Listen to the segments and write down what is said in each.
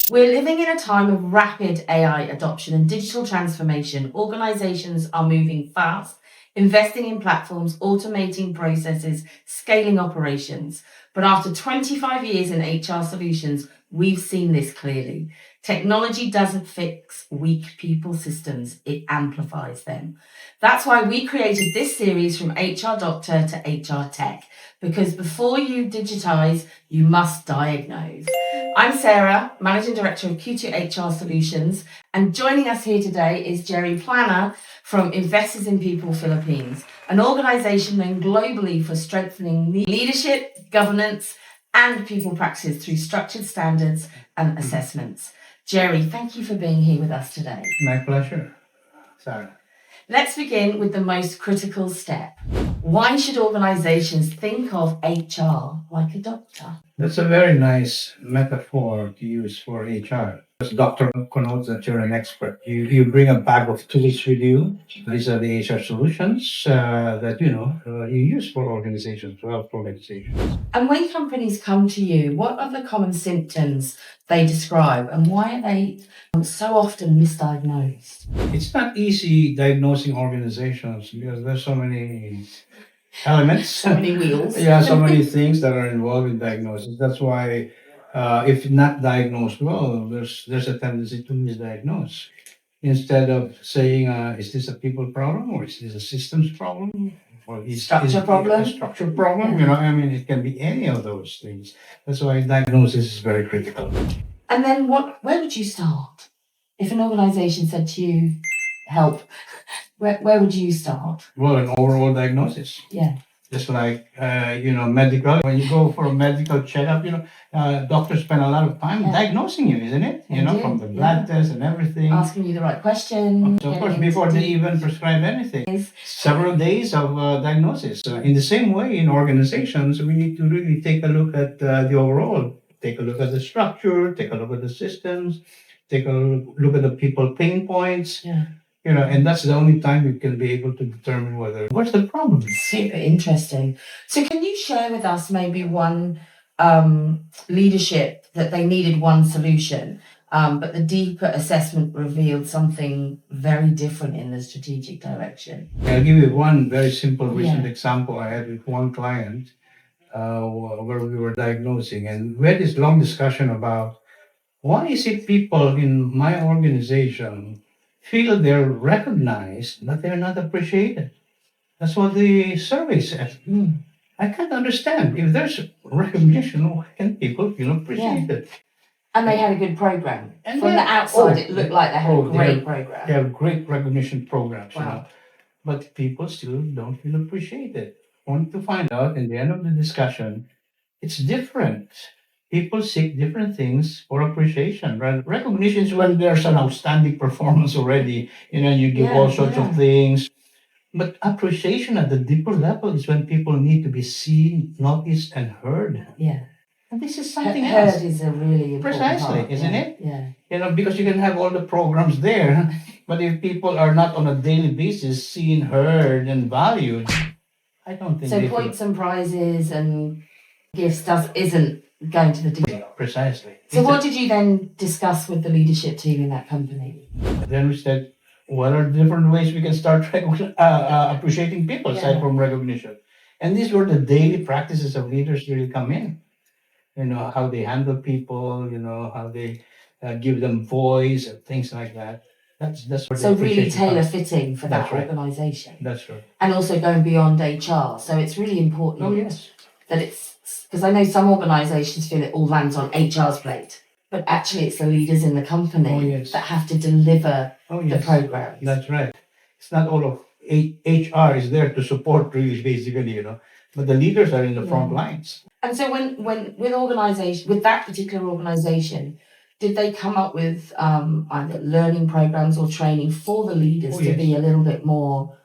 We're living in a time of rapid AI adoption and digital transformation. Organizations are moving fast, investing in platforms, automating processes, scaling operations. But after 25 years in HR solutions, we've seen this clearly. Technology doesn't fix weak people systems, it amplifies them. That's why we created this series from HR Doctor to HR Tech, because before you digitize, you must diagnose. I'm Sarah, Managing Director of Q2 HR Solutions, and joining us here today is Gerry Plana from Investors in People Philippines, an organization known globally for strengthening leadership, governance, and people practices through structured standards and assessments. Gerry, thank you for being here with us today. My pleasure, Sarah. Let's begin with the most critical step. Why should organizations think of HR like a doctor? That's a very nice metaphor to use for HR. As doctor connotes that you're an expert. You bring a bag of tools with you. These are the HR solutions that you use for organizations, to help organizations. And when companies come to you, what are the common symptoms they describe, and why are they so often misdiagnosed? It's not easy diagnosing organizations because there's so many elements. So many wheels. Yeah, so many things that are involved in diagnosis. That's why, if not diagnosed well, there's a tendency to misdiagnose. Instead of saying, is this a people problem or is this a systems problem? Or Structure is problem? A structure problem? It can be any of those things. That's why diagnosis is very critical. And then where would you start? If an organization said to you, help, where would you start? Well, an overall diagnosis. Yeah. Just like, medical, when you go for a medical checkup, doctors spend a lot of time diagnosing you, isn't it? From the blood test and everything. Asking you the right question. So, of course, before they even prescribe anything, several days of diagnosis. In the same way, in organizations, we need to really take a look at the overall. Take a look at the structure, take a look at the systems, take a look at the people pain points. Yeah. And that's the only time you can be able to determine what's the problem. Super interesting. So can you share with us maybe one leadership that they needed one solution, but the deeper assessment revealed something very different in the strategic direction? I'll give you one very simple recent example I had with one client where we were diagnosing, and we had this long discussion about why is it people in my organization feel they're recognized, but they're not appreciated. That's what the survey said. I can't understand. If there's recognition, why can people feel appreciated? And they had a good program. And from the outside, it looked like they had a great program. They have great recognition programs. Wow. But people still don't feel appreciated. Only to find out in the end of the discussion, it's different. People seek different things for appreciation. Right? Recognition is when there's an outstanding performance already. You give all sorts of things. But appreciation at the deeper level is when people need to be seen, noticed, and heard. Yeah. And this is something else. Heard is a really important Precisely, part. isn't it? Yeah. Because you can have all the programs there, but if people are not on a daily basis seen, heard, and valued, I don't think so points and prizes and gifts isn't going to the deep. Precisely. So what did you then discuss with the leadership team in that company? Then we said, what are the different ways we can start appreciating people aside from recognition? And these were the daily practices of leaders really come in. How they handle people, how they give them voice and things like that. That's what. So really tailor-fitting for that organization. That's right. And also going beyond HR. So it's really important that it's, because I know some organizations feel it all lands on HR's plate, but actually it's the leaders in the company that have to deliver the programs. That's right. It's not all of HR is there to support really, basically, but the leaders are in the front lines. And so when with that particular organization, did they come up with either learning programs or training for the leaders to be a little bit more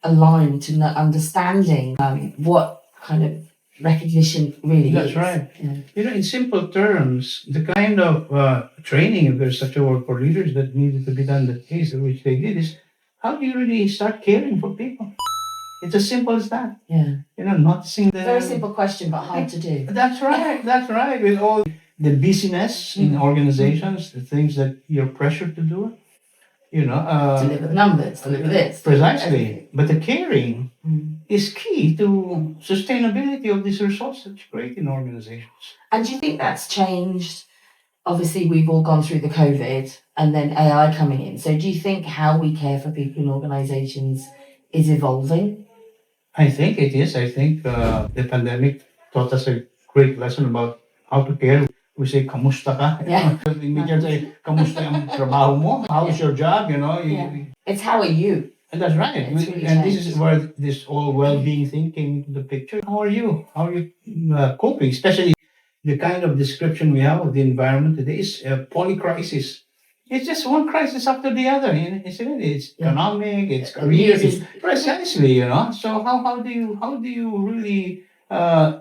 aligned to understanding what kind of recognition really is? That's right. Yeah. In simple terms, the kind of training, if there's such a word for leaders, that needed to be done, the case which they did, is how do you really start caring for people? It's as simple as that. Yeah. Noticing the... Very simple question, but hard to do. That's right. That's right. With all the busyness in organizations, the things that you're pressured to do, Deliver the numbers, deliver this. precisely. But the caring is key to sustainability of these results that you create in organizations. And do you think that's changed? Obviously, we've all gone through the COVID and then AI coming in. So do you think how we care for people in organizations is evolving? I think it is. I think the pandemic taught us a great lesson about how to care. We say, kamusta ka? Yeah. Immediately say, kamusta yung trabaho mo? How's your job? It's how are you? And that's right. It's really And this changed. is where this whole well-being thing came into the picture. How are you? How are you coping? Especially the kind of description we have of the environment today is a polycrisis. It's just one crisis after the other, isn't it? It's economic, it's career, it's precisely, So how do you really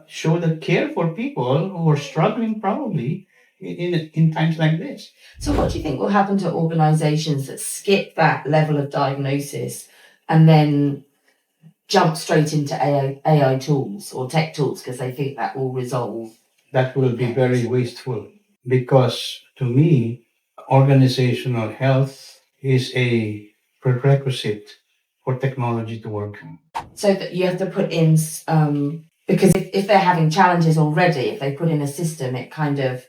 show that care for people who are struggling probably in times like this? So what do you think will happen to organizations that skip that level of diagnosis and then jump straight into AI tools or tech tools because they think that will resolve? That will be very wasteful, because to me, organizational health is a prerequisite for technology to work. So that you have to put in, because if they're having challenges already, if they put in a system, it kind of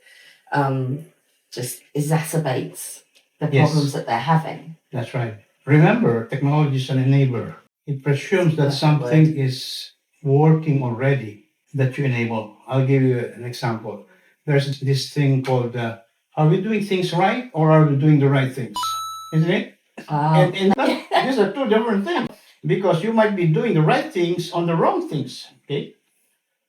just exacerbates the problems that they're having. That's right. Remember, technology is an enabler. It presumes that something is working already that you enable. I'll give you an example. There's this thing called, are we doing things right or are we doing the right things? Isn't it? And these are two different things, because you might be doing the right things on the wrong things. Okay.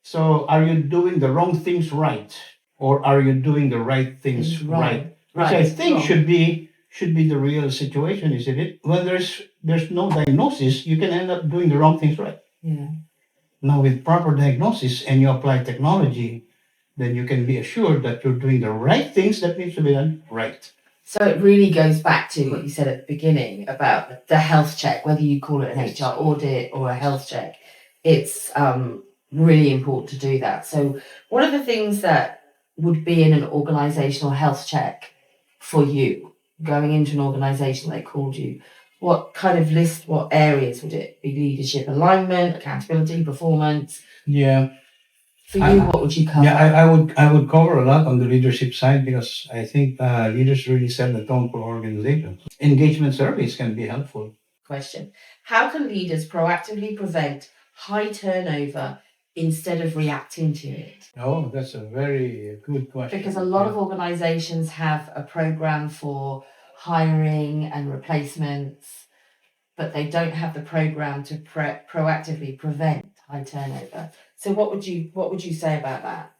So are you doing the wrong things right, or are you doing the right things right? Which I think should be the real situation, isn't it? When there's no diagnosis, you can end up doing the wrong things right. Yeah. Now, with proper diagnosis and you apply technology, then you can be assured that you're doing the right things that needs to be done right. So it really goes back to what you said at the beginning about the health check, whether you call it an HR audit or a health check. It's really important to do that. So what are the things that would be in an organizational health check for you going into an organization they called you? What kind of list, what areas would it be? Leadership, alignment, accountability, performance? Yeah. For you, what would you cover? Yeah, I would cover a lot on the leadership side, because I think leaders really set the tone for organizations. Engagement surveys can be helpful. Question. How can leaders proactively prevent high turnover instead of reacting to it? Oh, that's a very good question. Because a lot of organizations have a program for hiring and replacements, but they don't have the program to proactively prevent high turnover. So what would you say about that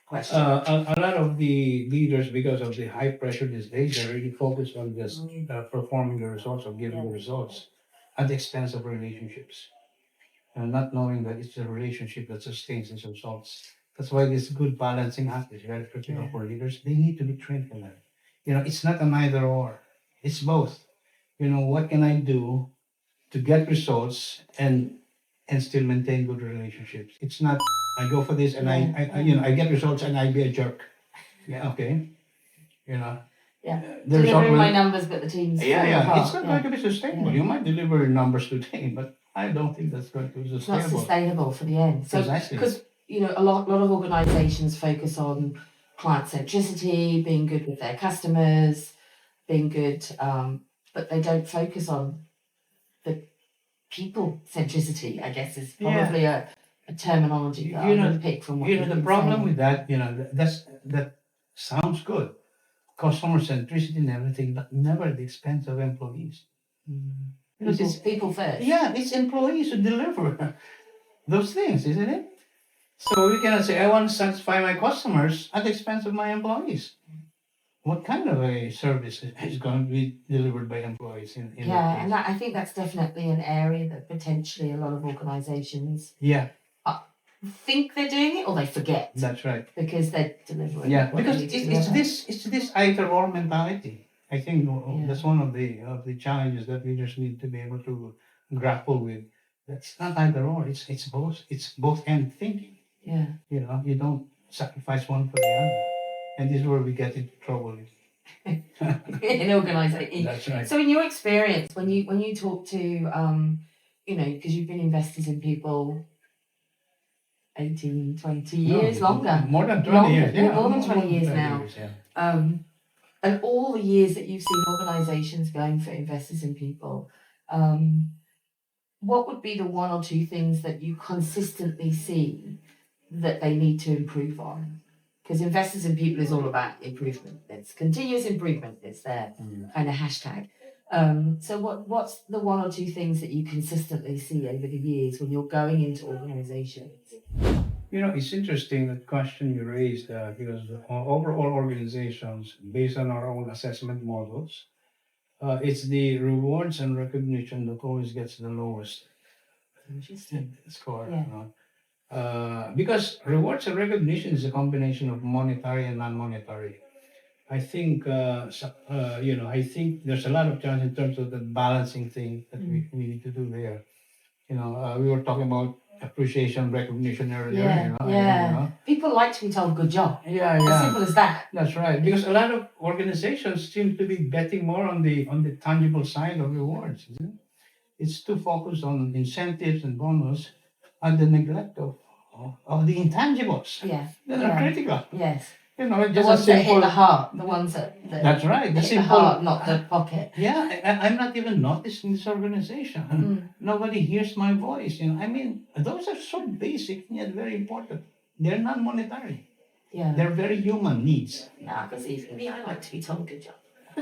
question? A lot of the leaders, because of the high pressure these days, are really focused on just performing the results or giving the results at the expense of relationships, and not knowing that it's the relationship that sustains these results. That's why this good balancing act is very critical for leaders. They need to be trained in that. It's not an either or. It's both. What can I do to get results and still maintain good relationships? It's not I go for this and I get results and I be a jerk. Yeah, okay. Delivering my numbers, but the team's it's not going to be sustainable. You might deliver your numbers today, but I don't think that's going to be sustainable. It's not sustainable for the end. So, because a lot of organizations focus on client centricity, being good with their customers, being good, but they don't focus on the people centricity, I guess, is probably a terminology that I would pick from what the problem with that, that sounds good. Customer centricity and everything, but never at the expense of employees. People first. Yeah, it's employees who deliver those things, isn't it? So we cannot say, I want to satisfy my customers at the expense of my employees. What kind of a service is going to be delivered by employees in that case? And I think that's definitely an area that potentially a lot of organizations think they're doing it, or they forget. That's right. Because they're delivering. Yeah, because it's this either or mentality. I think that's one of the challenges that leaders need to be able to grapple with. That's not either or. It's both. It's both end thinking. Yeah. You don't sacrifice one for the other. And this is where we get into trouble. in organisation. That's right. So in your experience, when you talk to, because you've been investors in people 18, 20 years, longer. More than 20 years. Yeah, more than 20 years 20 now. years, yeah. And all the years that you've seen organisations going for investors in people, what would be the one or two things that you consistently see that they need to improve on? Because investors in people is all about improvement. It's continuous improvement. It's their kind of hashtag. So what's the one or two things that you consistently see over the years when you're going into organizations? It's interesting that question you raised because overall organizations, based on our own assessment models, it's the rewards and recognition that always gets the lowest Interesting. score. Yeah. Because rewards and recognition is a combination of monetary and non-monetary. I think, I think there's a lot of challenge in terms of the balancing thing that we need to do there. We were talking about appreciation, recognition earlier. People like to be told good job. Yeah. As simple as that. That's right. Because a lot of organizations seem to be betting more on the tangible side of rewards. Isn't it? It's too focused on incentives and bonus, and the neglect of the intangibles. Yeah. That are critical. Yes. Just the ones that hit the heart. The ones that that's right. hit the heart, not the pocket. Yeah, I'm not even noticed in this organization. Nobody hears my voice. I mean, those are so basic and yet very important. They're not monetary. Yeah. They're very human needs. Yeah, because even me, I like to be told good job.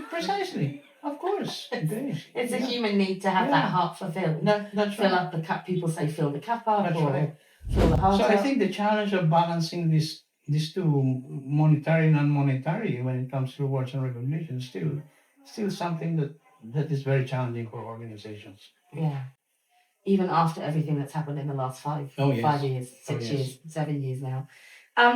Precisely. Of course. It's a human need to have that heart fulfilled. That's fill right. up the cup. People say fill the cup up. That's right. Fill the heart so up. I think the challenge of balancing these two, monetary and non-monetary, when it comes to rewards and recognition, is still something that is very challenging for organizations. Yeah. Even after everything that's happened in the last 5 years, 6 years, 7 years now.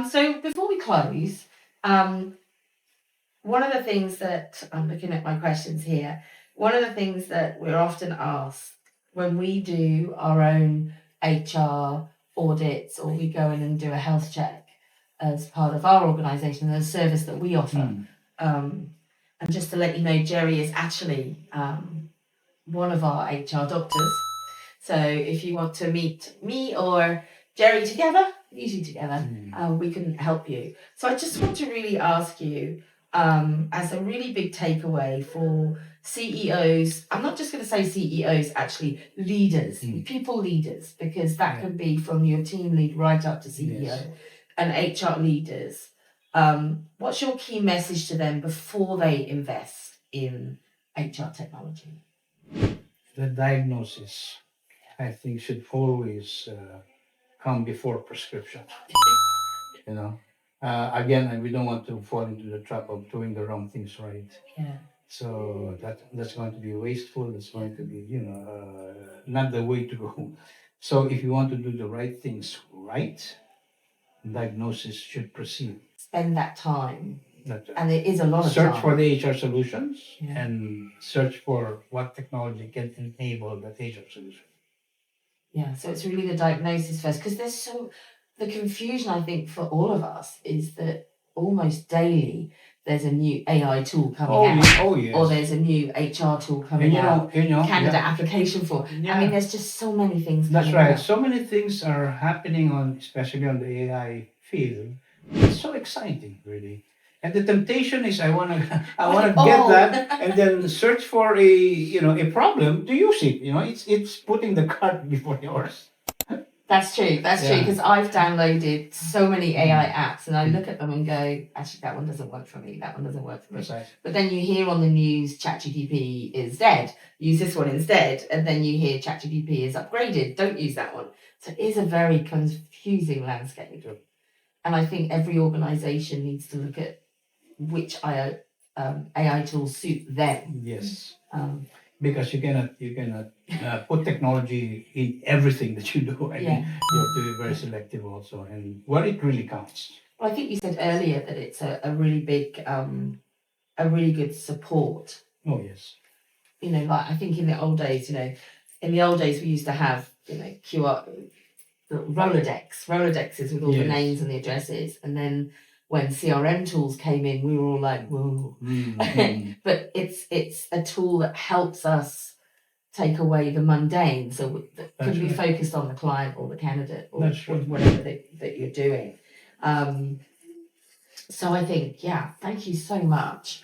So before we close, one of the things that I'm looking at my questions here, one of the things that we're often asked when we do our own HR audits or we go in and do a health check as part of our organisation, as a service that we offer. And just to let you know, Gerry is actually one of our HR doctors. So if you want to meet me or Gerry together, usually together, we can help you. So I just want to really ask you, as a really big takeaway for CEOs, I'm not just going to say CEOs, actually leaders, people leaders, because that can be from your team lead right up to CEO and HR leaders. What's your key message to them before they invest in HR technology? The diagnosis, I think, should always come before prescription. Again, we don't want to fall into the trap of doing the wrong things right. Yeah. So that's going to be wasteful. That's going to be, not the way to go. So if you want to do the right things right, diagnosis should proceed. Spend that time. And there is a lot of search time. for the HR solutions and search for what technology can enable that HR solution. Yeah, so it's really the diagnosis first, because the confusion, I think, for all of us is that almost daily there's a new AI tool coming out. Or there's a new HR tool coming out. Candidate application form. I mean, there's just so many things That's right. out. So many things are happening especially on the AI field. It's so exciting, really. And the temptation is I want to get that and then search for a problem to use it. It's putting the cart before the horse. That's true, because I've downloaded so many AI apps and I look at them and go, actually, that one doesn't work for me, that one doesn't work for me. Precisely. But then you hear on the news, ChatGPT is dead, use this one instead. And then you hear ChatGPT is upgraded, don't use that one. So it is a very confusing landscape. Sure. And I think every organisation needs to look at which AI tools suit them. Yes. Because you cannot put technology in everything that you do. I mean, you have to be very selective also, and what it really counts. Well, I think you said earlier that it's a really big, a really good support. Oh yes. Like I think in the old days, we used to have QR, Rolodexes with all the names and the addresses, and then when CRM tools came in, we were all like, whoa. But it's a tool that helps us take away the mundane, so that can be focused on the client or the candidate or whatever that you're doing. So I think, thank you so much.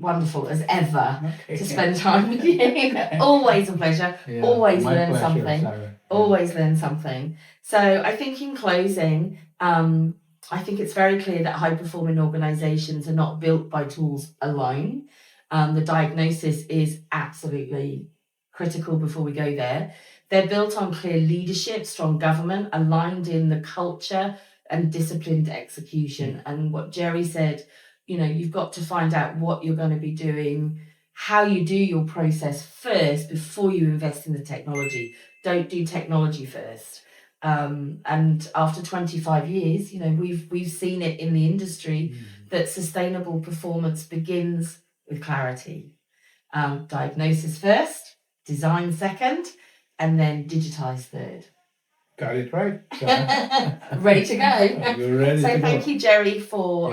Wonderful as ever to spend time with you. Always a pleasure. Always learn something. Sarah. Always learn something. So I think in closing, I think it's very clear that high-performing organisations are not built by tools alone. The diagnosis is absolutely critical before we go there. They're built on clear leadership, strong government, aligned in the culture and disciplined execution. And what Gerry said, you've got to find out what you're going to be doing, how you do your process first before you invest in the technology. Don't do technology first. And after 25 years, we've seen it in the industry that sustainable performance begins with clarity. Diagnosis first, design second, and then digitize third. Got it right. Ready to go. You're ready so to thank go. you, Gerry, for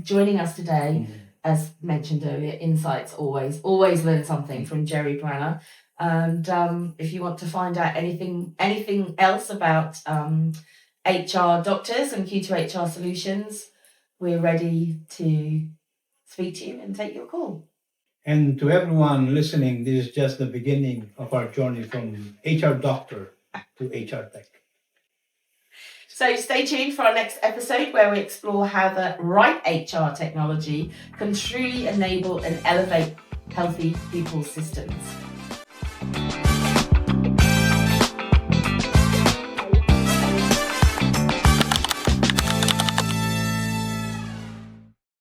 joining us today. As mentioned earlier, insights always learn something from Gerry Plana. And if you want to find out anything else about HR doctors and Q2HR solutions, we're ready to speak to you and take your call. And to everyone listening, this is just the beginning of our journey from HR doctor to HR tech. So stay tuned for our next episode where we explore how the right HR technology can truly enable and elevate healthy people systems.